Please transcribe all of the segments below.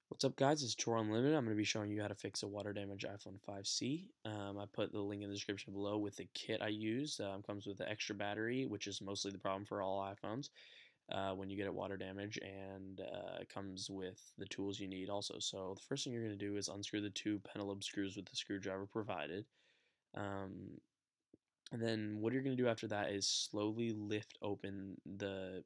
What's up, guys? It's Tor Unlimited. I'm going to be showing you how to fix a water damaged iPhone 5C. I put the link in the description below with the kit I used. Comes with the extra battery, which is mostly the problem for all iPhones when you get it water damage, and it comes with the tools you need also. So the first thing you're going to do is unscrew the two Penelope screws with the screwdriver provided. Um, and then what you're going to do after that is slowly lift open the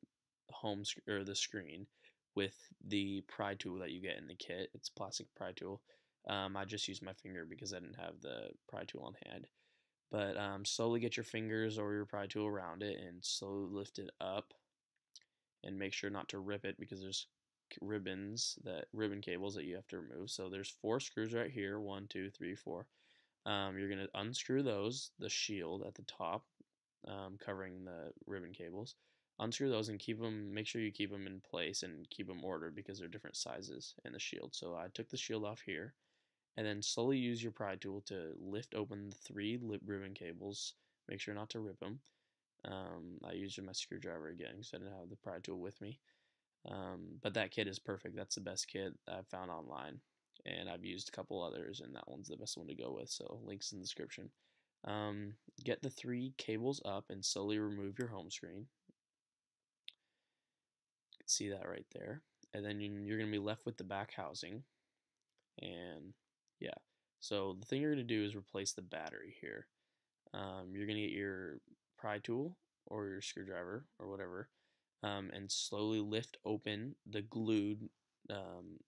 or the screen with the pry tool that you get in the kit. It's a plastic pry tool. I just used my finger because I didn't have the pry tool on hand. But slowly get your fingers or your pry tool around it and slowly lift it up and make sure not to rip it because there's ribbon cables that you have to remove. So there's 4 screws right here, 1, 2, 3, 4. You're going to unscrew the shield at the top, covering the ribbon cables. Unscrew those and make sure you keep them in place and keep them ordered because they're different sizes in the shield. So I took the shield off here and then slowly use your pry tool to lift open the 3 ribbon cables. Make sure not to rip them. I used my screwdriver again because I didn't have the pry tool with me. But that kit is perfect. That's the best kit I've found online. And I've used a couple others, and that one's the best one to go with. So, links in the description. Get the 3 cables up and slowly remove your home screen. You can see that right there. And then you're going to be left with the back housing. And yeah, so the thing you're going to do is replace the battery here. You're going to get your pry tool or your screwdriver or whatever, and slowly lift open the glued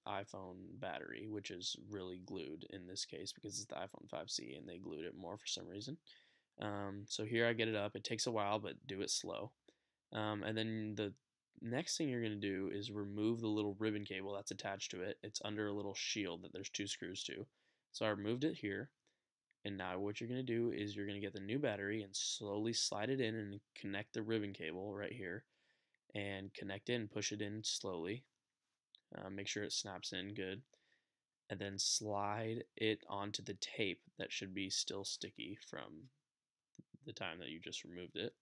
iPhone battery, which is really glued in this case because it's the iPhone 5C and they glued it more for some reason. So here I get it up. It takes a while, but do it slow. And then the next thing you're going to do is remove the little ribbon cable that's attached to it. It's under a little shield that there's 2 screws to. So I removed it here. And now what you're going to do is you're going to get the new battery and slowly slide it in and connect the ribbon cable right here. And connect it and push it in slowly. Make sure it snaps in good. And then slide it onto the tape that should be still sticky from the time that you just removed it.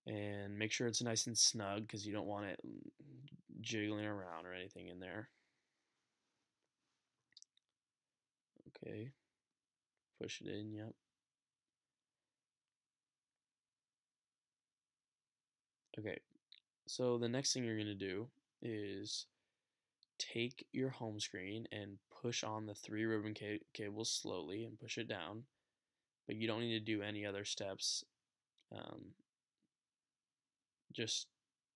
And make sure it's nice and snug because you don't want it jiggling around or anything in there. Okay, push it in, yep. Okay, so the next thing you're going to do is take your home screen and push on the 3 ribbon cables slowly and push it down, but you don't need to do any other steps. Um, just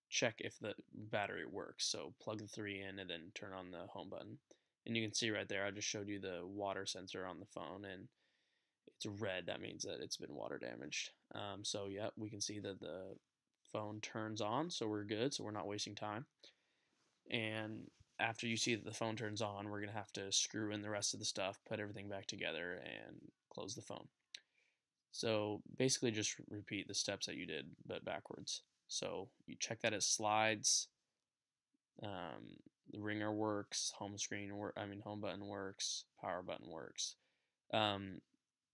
check if the battery works. So plug the 3 in and then turn on the home button. And you can see right there, I just showed you the water sensor on the phone and it's red. That means that it's been water damaged. So yeah, we can see that the phone turns on, so we're good. So we're not wasting time. And after you see that the phone turns on, we're gonna have to screw in the rest of the stuff, put everything back together, and close the phone. So basically just repeat the steps that you did, but backwards. So you check that it slides, the ringer works, home button works, power button works. Um,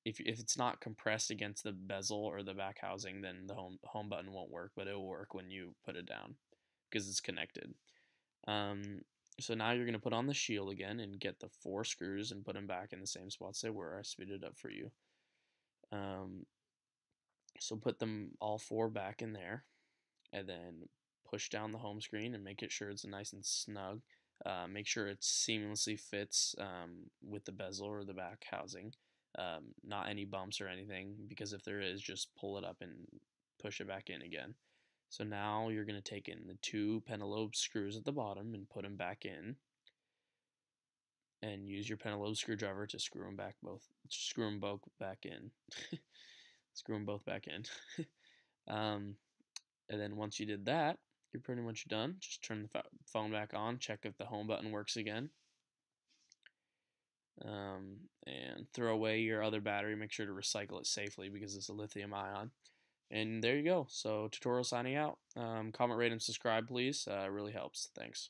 if it's not compressed against the bezel or the back housing, then the home button won't work, but it will work when you put it down because it's connected. Um, so now you're gonna put on the shield again and get the 4 screws and put them back in the same spots they were. I speeded it up for you. Um, so put them all 4 back in there, and then push down the home screen and make it sure it's nice and snug. Make sure it seamlessly fits with the bezel or the back housing. Not any bumps or anything, because if there is, just pull it up and push it back in again. So now you're going to take in the 2 Penelope screws at the bottom and put them back in, and use your Penelope screwdriver to screw them both back in. Screw them both back in. um, and then once you did that, you're pretty much done. Just turn the phone back on, check if the home button works again, and throw away your other battery. Make sure to recycle it safely because it's a lithium ion. And there you go. So tutorial signing out. Comment, rate, and subscribe, please. It really helps. Thanks.